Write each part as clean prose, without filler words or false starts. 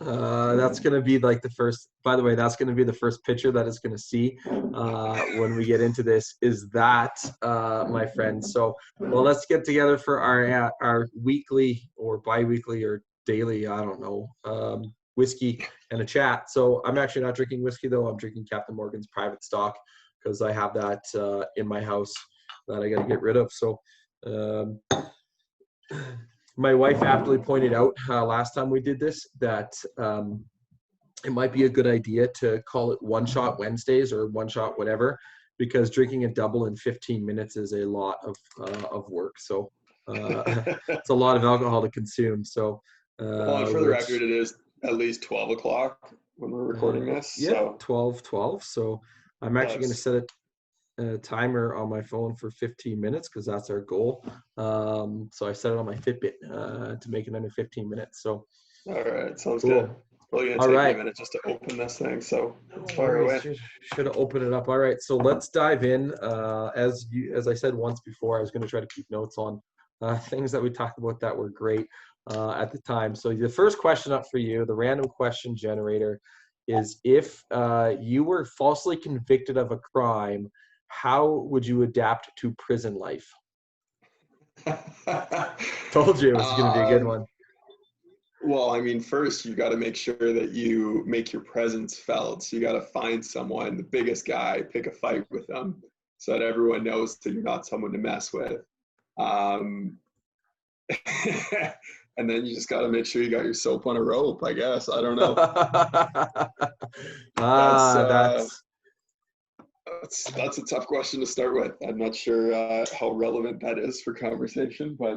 That's going to be like the first, by the way, that's going to be the first picture that is going to see when we get into this is that, my friend. So, well, let's get together for our weekly or bi-weekly or daily, I don't know, whiskey and a chat. So I'm actually not drinking whiskey though. I'm drinking Captain Morgan's private stock because I have that in my house that I got to get rid of. So, um, my wife aptly pointed out last time we did this that it might be a good idea to call it one shot Wednesdays or one shot whatever, because drinking a double in 15 minutes is a lot of work. So it's a lot of alcohol to consume. So Well, and for the record, it is at least 12 o'clock when we're recording this. Yeah, So 12. So I'm actually going to that's set a timer on my phone for 15 minutes because that's our goal. So I set it on my Fitbit to make it under 15 minutes. So all right. Sounds cool. good. Probably gonna All take me a right. minute just to open this thing. So No fire away. worries. Should have opened it up. All right. So let's dive in. As I said once before, I was going to try to keep notes on things that we talked about that were great at the time. So the first question up for you, the random question generator, is if you were falsely convicted of a crime, how would you adapt to prison life? Told you it was going to be a good um, one. well, I mean, first you got to make sure that you make your presence felt. So you got to find someone, the biggest guy, pick a fight with them, so that everyone knows that you're not someone to mess with. Um, and then you just got to make sure you got your soap on a rope. I guess I don't know. That's That's that's a tough question to start with. I'm not sure how relevant that is for conversation, but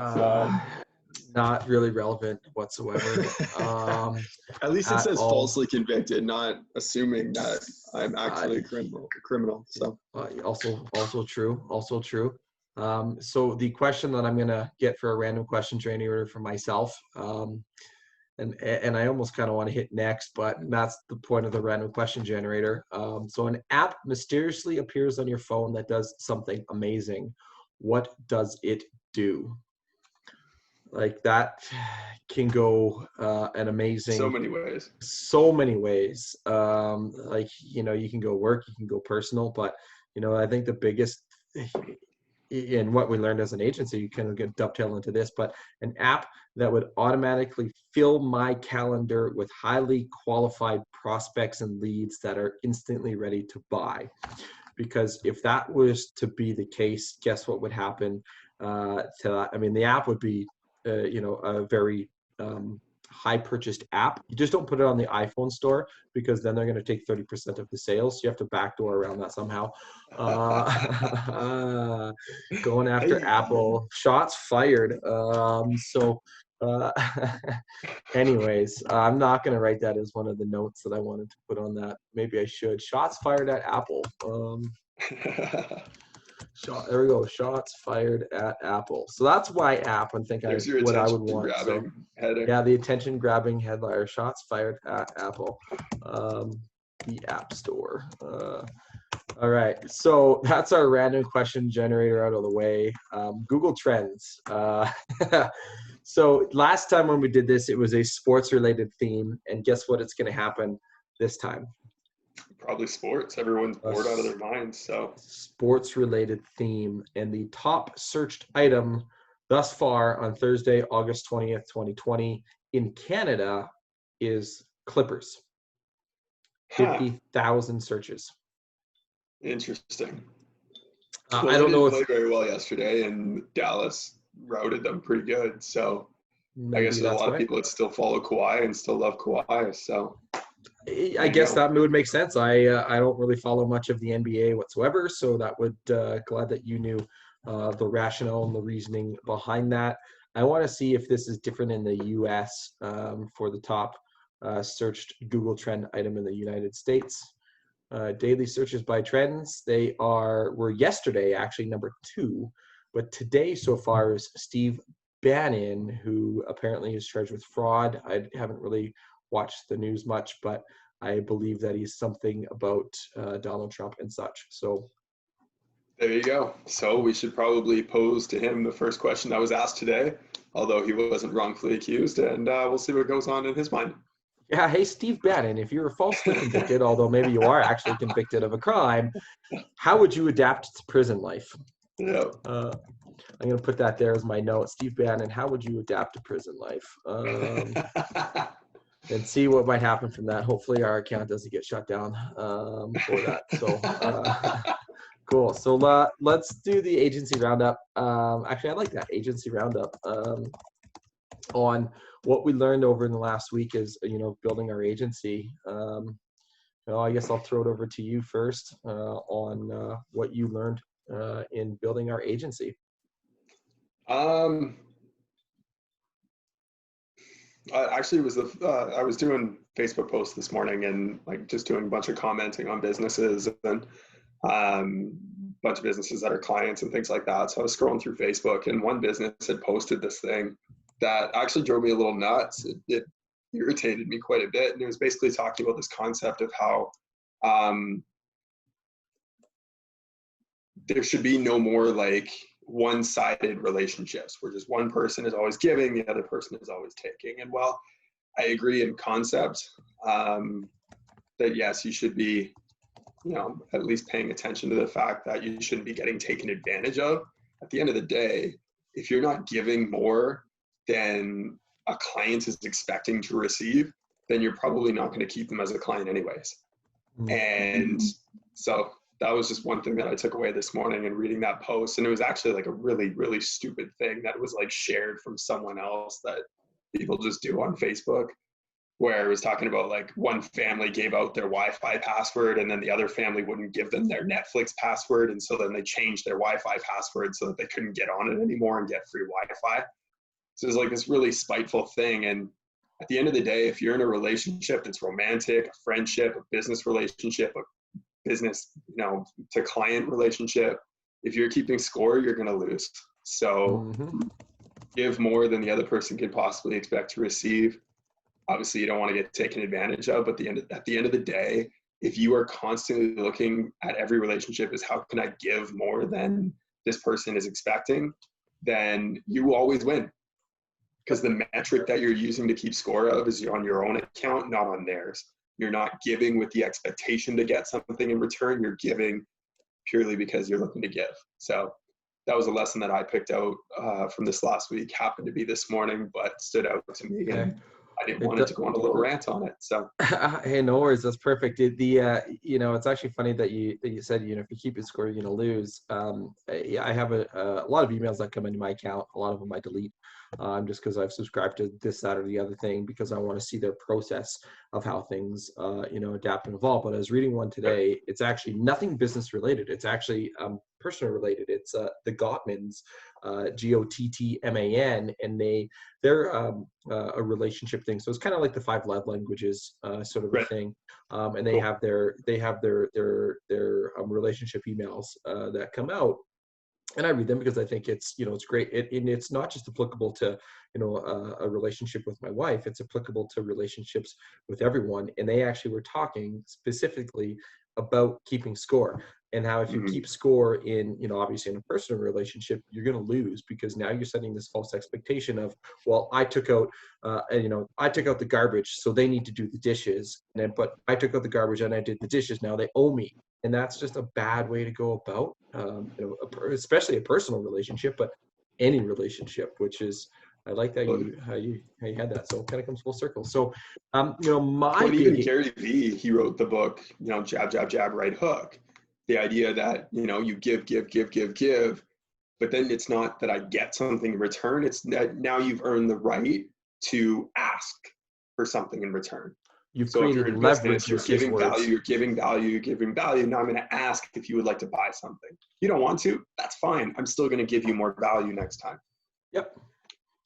not really relevant whatsoever. at least it At says all. falsely convicted, not assuming that I'm actually a criminal. So Also true. Also true. So the question that I'm gonna get for a random question generator for myself, and I almost kind of want to hit next, but that's the point of the random question generator. So an app mysteriously appears on your phone that does something amazing. What does it do? Like that can go an so amazing many ways. so many ways. Like, you can go work, you can go personal, but I think the biggest in what we learned as an agency, you kind of get dovetail into this, but an app that would automatically fill my calendar with highly qualified prospects and leads that are instantly ready to buy. Because if that was to be the case, guess what would happen to that? I mean, the app would be, a very high purchased app. You just don't put it on the iPhone store because then they're going to take 30% of the sales. So you have to backdoor around that somehow. Going after Hey, Apple, shots fired. Anyways, I'm not going to write that as one of the notes that I wanted to put on that. Maybe I should. Shots fired at Apple. There we go. Shots fired at Apple. So that's why app. I think there's your what I would attention want. So grabbing heading. yeah, the attention grabbing headliner. Shots fired at Apple. The App Store. All right. So that's our random question generator out of the way. Google Trends. So last time when we did this, it was a sports related theme. And guess what? It's going to happen this time. Probably sports. Everyone's bored out of their minds. So sports related theme. And the top searched item thus far on Thursday, August 20th, 2020 in Canada is Clippers. 50,000 searches. Interesting. I Well, they don't know didn't play very well yesterday, and Dallas routed them pretty good. So I guess maybe there's a that's lot of why. people that still follow Kawhi and still love Kawhi. So I guess that would make sense. I don't really follow much of the NBA whatsoever, so that would glad that you knew the rationale and the reasoning behind that. I want to see if this is different in the U.S. For the top searched Google Trend item in the United States. Daily searches by trends. Were yesterday actually number 2, but today so far is Steve Bannon, who apparently is charged with fraud. I haven't really watched the news much, but I believe that he's something about Donald Trump and such. So there you go. So we should probably pose to him the first question that was asked today, although he wasn't wrongfully accused, and we'll see what goes on in his mind. Yeah, hey, Steve Bannon, if you were falsely convicted, although maybe you are actually convicted of a crime, how would you adapt to prison life? Yeah. I'm going to put that there as my note. Steve Bannon, how would you adapt to prison life? And see what might happen from that. Hopefully our account doesn't get shut down for that. So cool. So let's do the agency roundup. Actually, I like that agency roundup on what we learned over in the last week is, building our agency. I guess I'll throw it over to you first on what you learned in building our agency. Actually, I was doing Facebook posts this morning and like just doing a bunch of commenting on businesses and bunch of businesses that are clients and things like that. So I was scrolling through Facebook and one business had posted this thing that actually drove me a little nuts. It irritated me quite a bit, and it was basically talking about this concept of how there should be no more like one-sided relationships where just one person is always giving, the other person is always taking. And while I agree in concept that yes, you should be, at least paying attention to the fact that you shouldn't be getting taken advantage of. At the end of the day, if you're not giving more than a client is expecting to receive, then you're probably not going to keep them as a client anyways. Mm-hmm. And so that was just one thing that I took away this morning and reading that post. And it was actually like a really, really stupid thing that was like shared from someone else that people just do on Facebook, where it was talking about like one family gave out their Wi-Fi password and then the other family wouldn't give them their Netflix password. And so then they changed their Wi-Fi password so that they couldn't get on it anymore and get free Wi-Fi. So it was like this really spiteful thing. And at the end of the day, if you're in a relationship that's romantic, a friendship, a business relationship, a business, to client relationship, if you're keeping score, you're going to lose. So give more than the other person could possibly expect to receive. Obviously, you don't want to get taken advantage of, but at the end of the day, if you are constantly looking at every relationship as how can I give more than this person is expecting, then you always win. Because the metric that you're using to keep score of is on your own account, not on theirs. You're not giving with the expectation to get something in return. You're giving purely because you're looking to give. So that was a lesson that I picked out from this last week. Happened to be this morning, but stood out to me. Okay. And I didn't want to go on a little rant on it. So hey, no worries. That's perfect. It's actually funny that you said, if you keep it score, you're gonna lose. I have a lot of emails that come into my account. A lot of them I delete. Just because I've subscribed to this, that, or the other thing, because I want to see their process of how things, adapt and evolve. But I was reading one today. It's actually nothing business related. It's actually personal related. It's the Gottmans, Gottman, and they're a relationship thing. So it's kind of like the 5 love languages sort of a thing. And they have their relationship emails that come out. And I read them because I think it's, it's great. And it's not just applicable to, a relationship with my wife. It's applicable to relationships with everyone. And they actually were talking specifically about keeping score and how if you keep score in, obviously in a personal relationship, you're going to lose because now you're setting this false expectation of, well, I took out the garbage, so they need to do the dishes. But I took out the garbage and I did the dishes. Now they owe me. And that's just a bad way to go about, especially a personal relationship, but any relationship, which is, I like that how you had that. So it kind of comes full circle. So, even Gary Vee, he wrote the book, Jab, Jab, Jab, Right Hook. The idea that, you give, but then it's not that I get something in return. It's that now you've earned the right to ask for something in return. You've created leverage. You're giving value. Now I'm going to ask if you would like to buy something. You don't want to, that's fine. I'm still going to give you more value next time. Yep.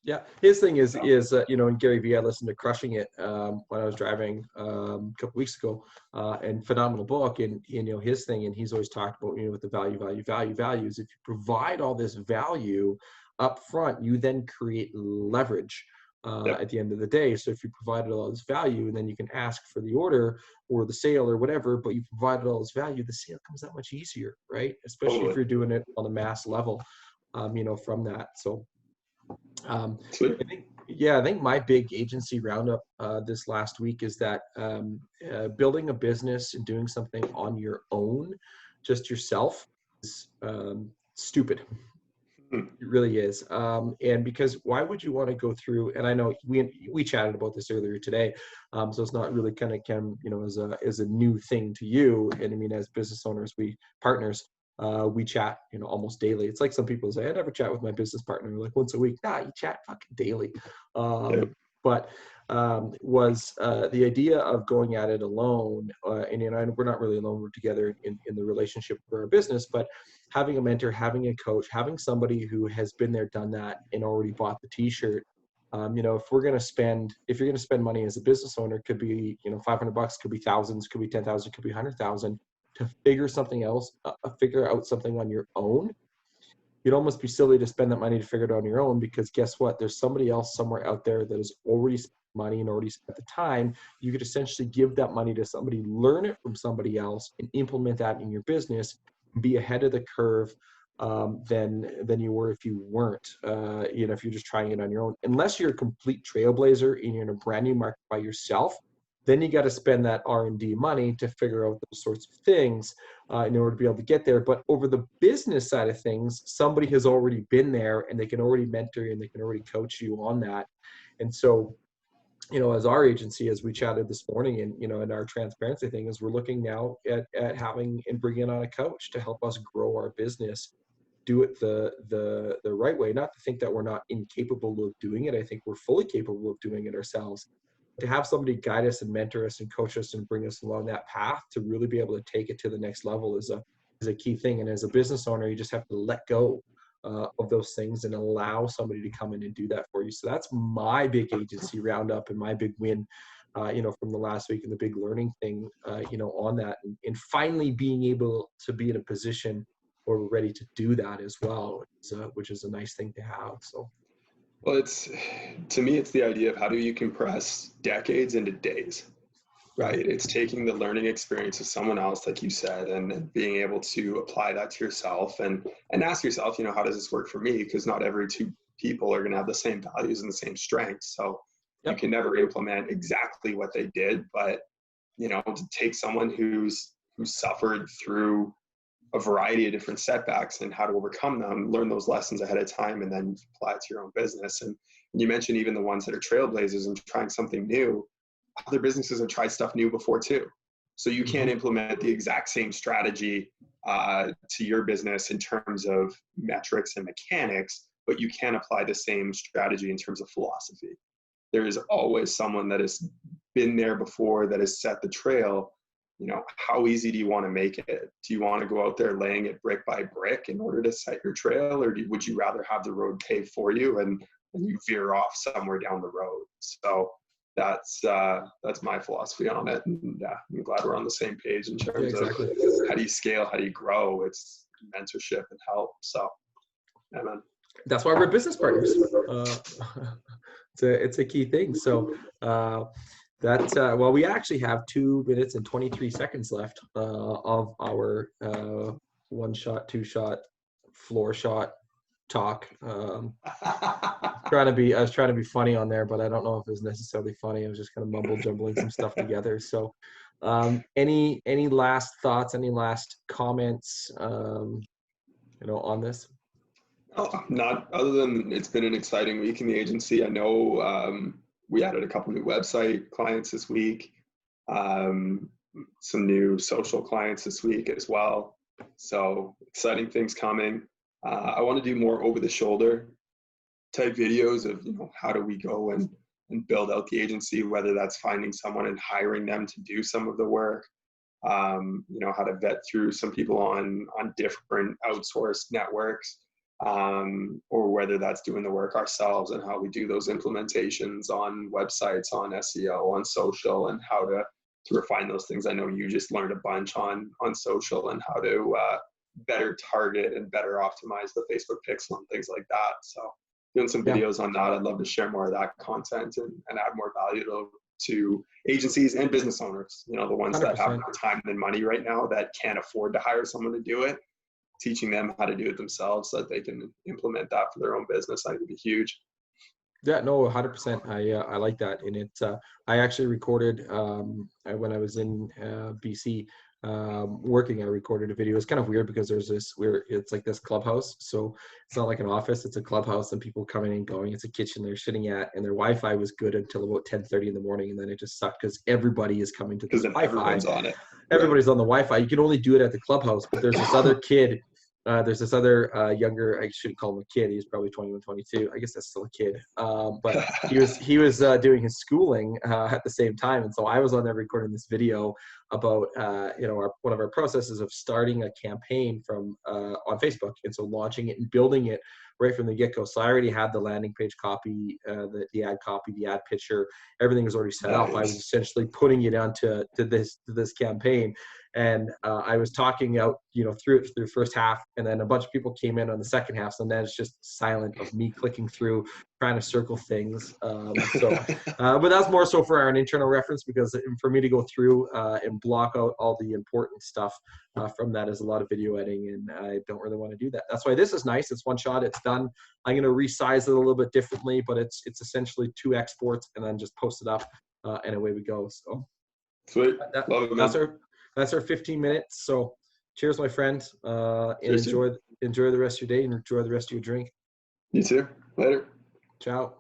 Yeah. His thing is in Gary Vee, I listened to Crushing It when I was driving a couple weeks ago, and phenomenal book. And, his thing, and he's always talked about, with the values. If you provide all this value up front, you then create leverage. At the end of the day. So if you provided all this value and then you can ask for the order or the sale or whatever, but you provided all this value, the sale comes that much easier, right? Especially if you're doing it on a mass level, from that. So I think, Yeah, I think my big agency roundup this last week is that building a business and doing something on your own, just yourself, is stupid. Hmm. It really is. And because why would you want to go through? And I know we chatted about this earlier today, so it's not really kind of as a new thing to you. And I mean, as business owners, we partners, we chat almost daily. It's like some people say, I never chat with my business partner like once a week. Nah, you chat fucking daily. Yeah. But was the idea of going at it alone, and we're not really alone. We're together in the relationship for our business, but having a mentor, having a coach, having somebody who has been there, done that, and already bought the T-shirt. If you're going to spend money as a business owner, it could be $500, could be thousands, could be 10,000, could be 100,000 to figure out something on your own. You'd almost be silly to spend that money to figure it out on your own, because guess what? There's somebody else somewhere out there that has already spent money and already spent the time. You could essentially give that money to somebody, learn it from somebody else, and implement that in your business, and be ahead of the curve than you were if you weren't. If you're just trying it on your own, unless you're a complete trailblazer and you're in a brand new market by yourself, then you got to spend that R&D money to figure out those sorts of things in order to be able to get there. But over the business side of things, somebody has already been there, and they can already mentor you, and they can already coach you on that. And so, as our agency, as we chatted this morning, and in our transparency thing, is we're looking now at having and bringing on a coach to help us grow our business, do it the right way. Not to think that we're not incapable of doing it. I think we're fully capable of doing it ourselves. To have somebody guide us and mentor us and coach us and bring us along that path to really be able to take it to the next level is a key thing. And as a business owner, you just have to let go of those things and allow somebody to come in and do that for you. So that's my big agency roundup and my big win, from the last week, and the big learning thing, on that, and finally being able to be in a position where we're ready to do that as well, which is a nice thing to have. So. Well, to me, it's the idea of how do you compress decades into days, right? It's taking the learning experience of someone else, like you said, and being able to apply that to yourself and ask yourself, how does this work for me? Because not every two people are going to have the same values and the same strengths. So you Yep. can never implement exactly what they did, but to take someone who's suffered through a variety of different setbacks and how to overcome them, learn those lessons ahead of time, and then apply it to your own business. And you mentioned even the ones that are trailblazers and trying something new. Other businesses have tried stuff new before too. So you can't implement the exact same strategy to your business in terms of metrics and mechanics, but you can apply the same strategy in terms of philosophy. There is always someone that has been there before, that has set the trail. How easy do you want to make it? Do you want to go out there laying it brick by brick in order to set your trail, or would you rather have the road paved for you and you veer off somewhere down the road? So that's my philosophy on it, and I'm glad we're on the same page in terms of how do you scale, how do you grow? It's mentorship and help. So, yeah, man. That's why we're business partners. It's a key thing. So. Well, we actually have 2 minutes and 23 seconds left of our one shot, two shot, floor shot talk. I was trying to be funny on there, but I don't know if it was necessarily funny. I was just kind of mumble jumbling some stuff together. So, any last thoughts? Any last comments? On this? Not other than it's been an exciting week in the agency. I know we added a couple new website clients this week, some new social clients this week as well. So exciting things coming. I want to do more over the shoulder type videos of, how do we go and build out the agency, whether that's finding someone and hiring them to do some of the work, how to vet through some people on different outsourced networks, or whether that's doing the work ourselves and how we do those implementations on websites, on SEO, on social, and how to refine those things. I know you just learned a bunch on social and how to better target and better optimize the Facebook pixel and things like that. So doing some videos on that. I'd love to share more of that content and add more value to agencies and business owners, the ones 100%. That have more time than money right now that can't afford to hire someone to do it. Teaching them how to do it themselves so that they can implement that for their own business, I think would be huge. Yeah, no, 100%. I like that, and I actually recorded when I was in BC working. I recorded a video. It's kind of weird because it's like this clubhouse, so it's not like an office. It's a clubhouse, and people coming and going. It's a kitchen they're sitting at, and their Wi-Fi was good until about 10:30 in the morning, and then it just sucked because everybody is coming to Because this then Wi-Fi. everyone's on it. Everybody's on the Wi-Fi. You can only do it at the clubhouse, but there's this other kid. There's this other younger, I shouldn't call him a kid. He's probably 21, 22. I guess that's still a kid. But he was doing his schooling at the same time. And so I was on there recording this video about, one of our processes of starting a campaign from on Facebook. And so launching it and building it right from the get-go. So I already had the landing page copy, the ad copy, the ad picture, everything was already set up. I was essentially putting it onto this campaign. And I was talking out, through the first half, and then a bunch of people came in on the second half. So then it's just silent of me clicking through, trying to circle things. But that's more so for our internal reference, because for me to go through and block out all the important stuff from that is a lot of video editing, and I don't really want to do that. That's why this is nice. It's one shot. It's done. I'm going to resize it a little bit differently, but it's essentially 2 exports and then just post it up, and away we go. So Sweet. Love it, man. That's our 15 minutes. So cheers, my friend. And Cheers, enjoy the rest of your day and enjoy the rest of your drink. You too. Later. Ciao.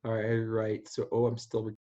All right. So, I'm still